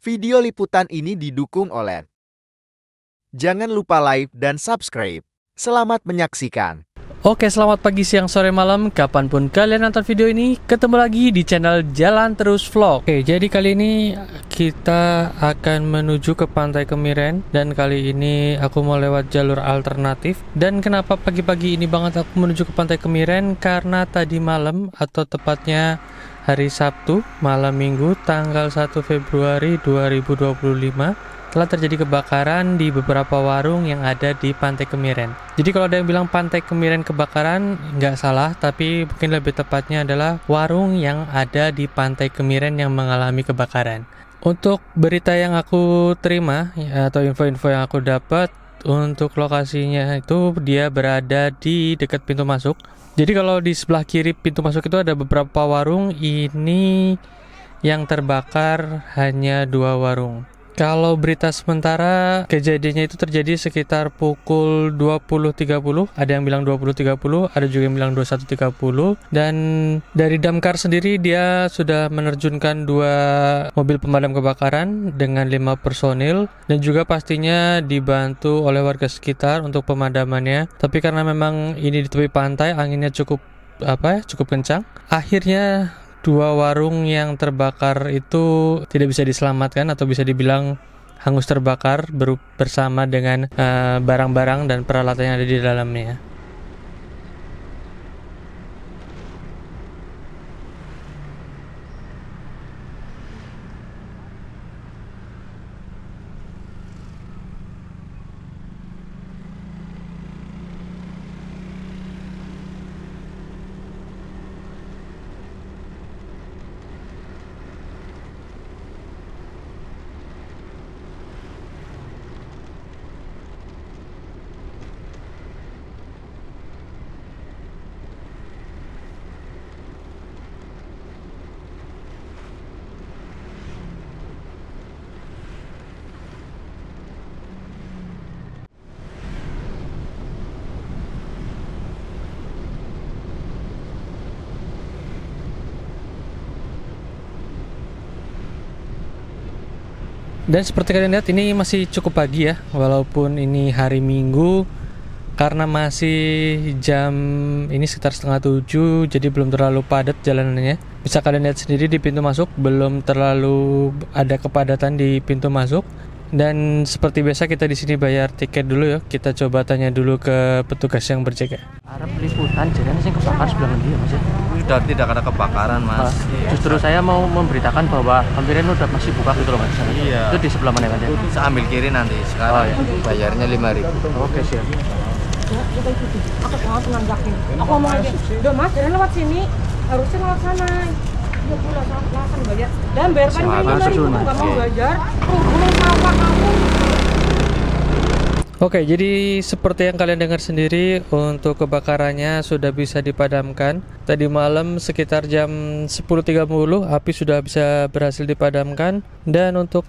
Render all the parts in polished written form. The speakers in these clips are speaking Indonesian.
Video liputan ini didukung oleh. Jangan lupa like dan subscribe. Selamat menyaksikan. Oke, selamat pagi, siang, sore, malam, kapanpun kalian nonton video ini. Ketemu lagi di channel Jalan Terus Vlog. Oke, jadi kali ini kita akan menuju ke Pantai Kemiren. Dan kali ini aku mau lewat jalur alternatif. Dan kenapa pagi-pagi ini banget aku menuju ke Pantai Kemiren? Karena tadi malam, atau tepatnya hari Sabtu, malam Minggu, tanggal 1 Februari 2025, telah terjadi kebakaran di beberapa warung yang ada di Pantai Kemiren. Jadi kalau ada yang bilang Pantai Kemiren kebakaran, nggak salah, tapi mungkin lebih tepatnya adalah warung yang ada di Pantai Kemiren yang mengalami kebakaran. Untuk berita yang aku terima, atau info-info yang aku dapat, untuk lokasinya itu dia berada di dekat pintu masuk. Jadi kalau di sebelah kiri pintu masuk itu ada beberapa warung, ini yang terbakar hanya 2 warung. Kalau berita sementara, kejadiannya itu terjadi sekitar pukul 20.30. Ada yang bilang 20.30, ada juga yang bilang 21.30. Dan dari Damkar sendiri, dia sudah menerjunkan 2 mobil pemadam kebakaran dengan 5 personil. Dan juga pastinya dibantu oleh warga sekitar untuk pemadamannya. Tapi karena memang ini di tepi pantai, anginnya cukup kencang. Akhirnya 2 warung yang terbakar itu tidak bisa diselamatkan atau bisa dibilang hangus terbakar bersama dengan barang-barang dan peralatan yang ada di dalamnya. Dan seperti kalian lihat, ini masih cukup pagi ya, walaupun ini hari Minggu, karena masih jam ini sekitar 6:30, jadi belum terlalu padat jalanannya. Bisa kalian lihat sendiri di pintu masuk, belum terlalu ada kepadatan di pintu masuk. Dan seperti biasa kita di sini bayar tiket dulu ya. Kita coba tanya dulu ke petugas yang berjaga. Arab liputan, jadi sih kebakaran sebelah dia mas ya? Sudah tidak ada kebakaran mas. Justru saya mau memberitakan bahwa Kemiren udah masih buka gitu loh mas. Iya. Itu di sebelah mana aja? Saya ambil kiri nanti. Sekarang bayarnya 5.000. Oke siap. Aku sangat menanjakin. Aku ngomong aja, udah mas, jalan lewat sini, harusnya lewat sana. Dia pulang langsung bayar. Dan bayar kan Semangat, 5.000, Mas. nggak mau bayar. Gunung sawah kamu. Oke, jadi seperti yang kalian dengar sendiri, untuk kebakarannya sudah bisa dipadamkan. Tadi malam sekitar jam 10.30 api sudah bisa berhasil dipadamkan. Dan untuk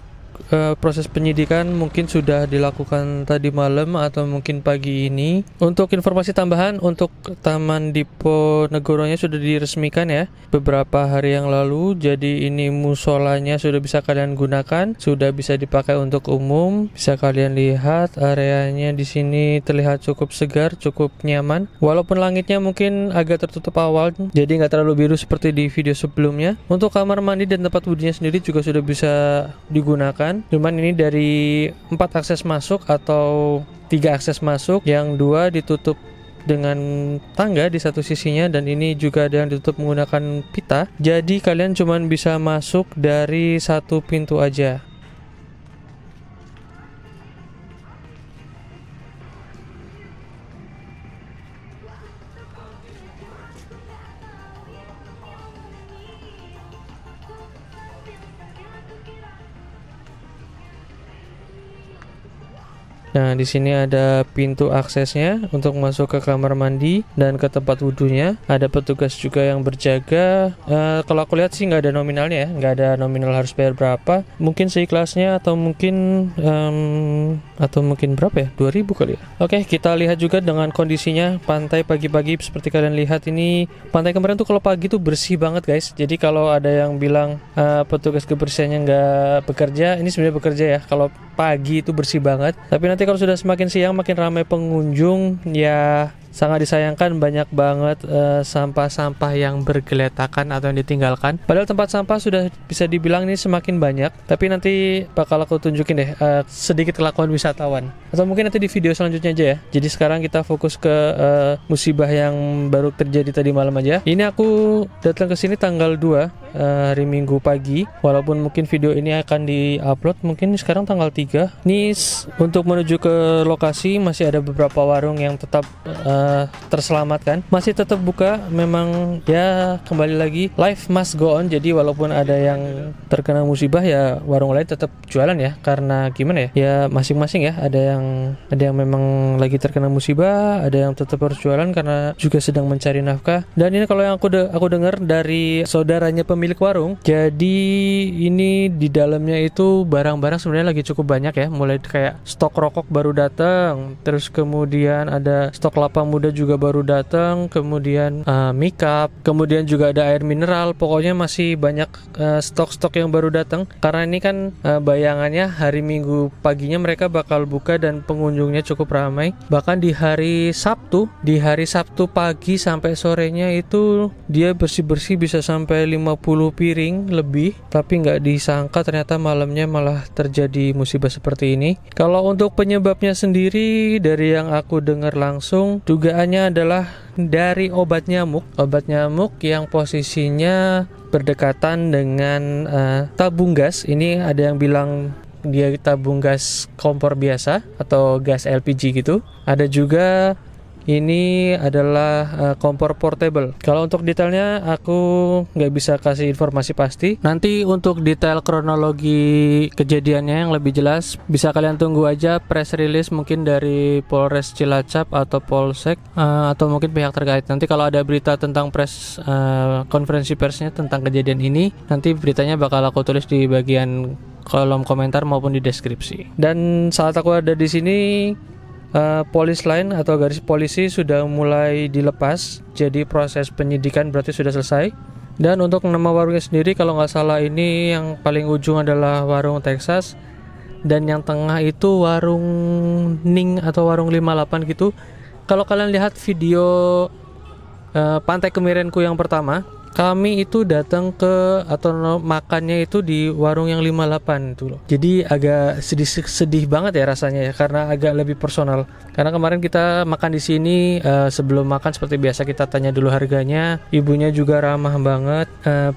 proses penyidikan mungkin sudah dilakukan tadi malam atau mungkin pagi ini. Untuk informasi tambahan, untuk Taman Dipo Negoronya sudah diresmikan ya beberapa hari yang lalu. Jadi ini musolanya sudah bisa kalian gunakan, sudah bisa dipakai untuk umum. Bisa kalian lihat areanya di sini terlihat cukup segar, cukup nyaman. Walaupun langitnya mungkin agak tertutup awal, jadi nggak terlalu biru seperti di video sebelumnya. Untuk kamar mandi dan tempat wudunya sendiri juga sudah bisa digunakan. Cuman ini dari 4 akses masuk atau 3 akses masuk, yang 2 ditutup dengan tangga di satu sisinya, dan ini juga ada yang ditutup menggunakan pita. Jadi kalian cuman bisa masuk dari 1 pintu aja. Nah, di sini ada pintu aksesnya untuk masuk ke kamar mandi dan ke tempat wudhunya. Ada petugas juga yang berjaga. Kalau aku lihat sih nggak ada nominalnya ya, nggak ada nominal harus bayar berapa. Mungkin seikhlasnya atau mungkin berapa ya? 2.000 kali ya. Oke, kita lihat juga dengan kondisinya pantai pagi-pagi seperti kalian lihat ini. Pantai kemarin tuh kalau pagi tuh bersih banget guys. Jadi kalau ada yang bilang petugas kebersihannya nggak bekerja, ini sebenarnya bekerja ya. Kalau pagi itu bersih banget. Tapi nanti kalau sudah semakin siang makin ramai pengunjung, ya sangat disayangkan banyak banget sampah-sampah yang bergeletakan atau yang ditinggalkan. Padahal tempat sampah sudah bisa dibilang ini semakin banyak. Tapi nanti bakal aku tunjukin deh sedikit kelakuan wisatawan. Atau mungkin nanti di video selanjutnya aja ya. Jadi sekarang kita fokus ke musibah yang baru terjadi tadi malam aja. Ini aku datang ke sini tanggal 2 hari Minggu pagi. Walaupun mungkin video ini akan di-upload mungkin sekarang tanggal 3. Ini untuk menuju ke lokasi masih ada beberapa warung yang tetap terselamatkan, masih tetap buka. Memang ya kembali lagi life must go on. Jadi walaupun ada yang terkena musibah ya warung lain tetap jualan ya, karena gimana ya, ya masing-masing ya, ada yang memang lagi terkena musibah, ada yang tetap harus jualan karena juga sedang mencari nafkah. Dan ini kalau yang aku dengar dari saudaranya pemilik warung, jadi ini di dalamnya itu barang-barang sebenarnya lagi cukup banyak ya, mulai kayak stok rokok baru datang, terus kemudian ada stok kelapa muda juga baru datang, kemudian makeup, kemudian juga ada air mineral. Pokoknya masih banyak stok-stok yang baru datang karena ini kan bayangannya hari Minggu paginya mereka bakal buka dan pengunjungnya cukup ramai. Bahkan di hari Sabtu pagi sampai sorenya itu dia bersih-bersih bisa sampai 50 piring lebih, tapi nggak disangka ternyata malamnya malah terjadi musibah seperti ini. Kalau untuk penyebabnya sendiri dari yang aku dengar langsung, dugaannya adalah dari obat nyamuk yang posisinya berdekatan dengan tabung gas. Ini ada yang bilang dia tabung gas kompor biasa atau gas LPG gitu. Ada juga ini adalah kompor portable. Kalau untuk detailnya aku nggak bisa kasih informasi pasti. Nanti untuk detail kronologi kejadiannya yang lebih jelas bisa kalian tunggu aja press release mungkin dari Polres Cilacap atau Polsek atau mungkin pihak terkait. Nanti kalau ada berita tentang konferensi persnya tentang kejadian ini, nanti beritanya bakal aku tulis di bagian kolom komentar maupun di deskripsi. Dan saat aku ada di sini, polis line atau garis polisi sudah mulai dilepas, jadi proses penyidikan berarti sudah selesai. Dan untuk nama warungnya sendiri kalau nggak salah ini yang paling ujung adalah warung Texas, dan yang tengah itu warung Ning atau warung 58 gitu. Kalau kalian lihat video Pantai Kemirenku yang pertama, kami itu datang ke atau makannya itu di warung yang 58 itu loh. Jadi agak sedih banget ya rasanya ya, karena agak lebih personal. Karena kemarin kita makan di sini, sebelum makan seperti biasa kita tanya dulu harganya. Ibunya juga ramah banget,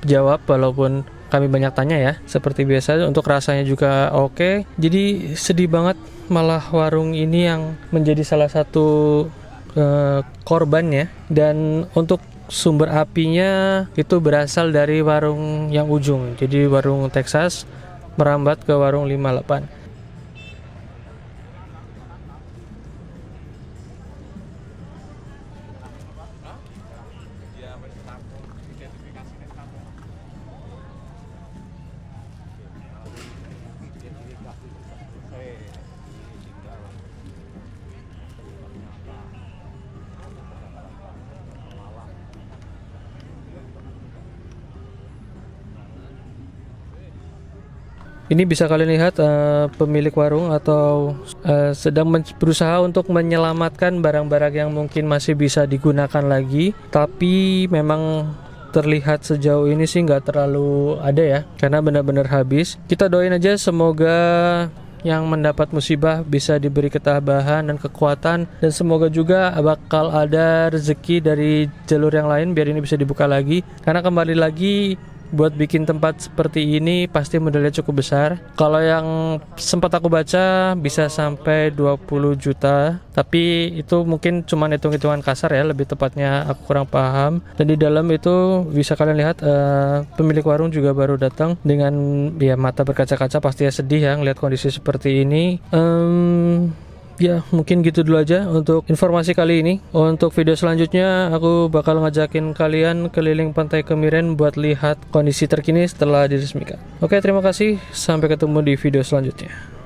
jawab walaupun kami banyak tanya ya. Seperti biasa untuk rasanya juga oke. Jadi sedih banget malah warung ini yang menjadi salah satu korbannya. Dan untuk sumber apinya itu berasal dari warung yang ujung, jadi warung Texas merambat ke warung 58. Ini bisa kalian lihat pemilik warung atau sedang berusaha untuk menyelamatkan barang-barang yang mungkin masih bisa digunakan lagi, tapi memang terlihat sejauh ini sih nggak terlalu ada ya, karena benar-benar habis. Kita doain aja semoga yang mendapat musibah bisa diberi ketabahan dan kekuatan, dan semoga juga bakal ada rezeki dari jalur yang lain biar ini bisa dibuka lagi. Karena kembali lagi buat bikin tempat seperti ini pasti modalnya cukup besar. Kalau yang sempat aku baca bisa sampai 20 juta, tapi itu mungkin cuma hitung-hitungan kasar ya, lebih tepatnya aku kurang paham. Dan di dalam itu bisa kalian lihat pemilik warung juga baru datang dengan ya mata berkaca-kaca, pastinya sedih ya ngeliat kondisi seperti ini. Ya, mungkin gitu dulu aja untuk informasi kali ini. Untuk video selanjutnya, aku bakal ngajakin kalian keliling Pantai Kemiren buat lihat kondisi terkini setelah diresmikan. Oke, terima kasih. Sampai ketemu di video selanjutnya.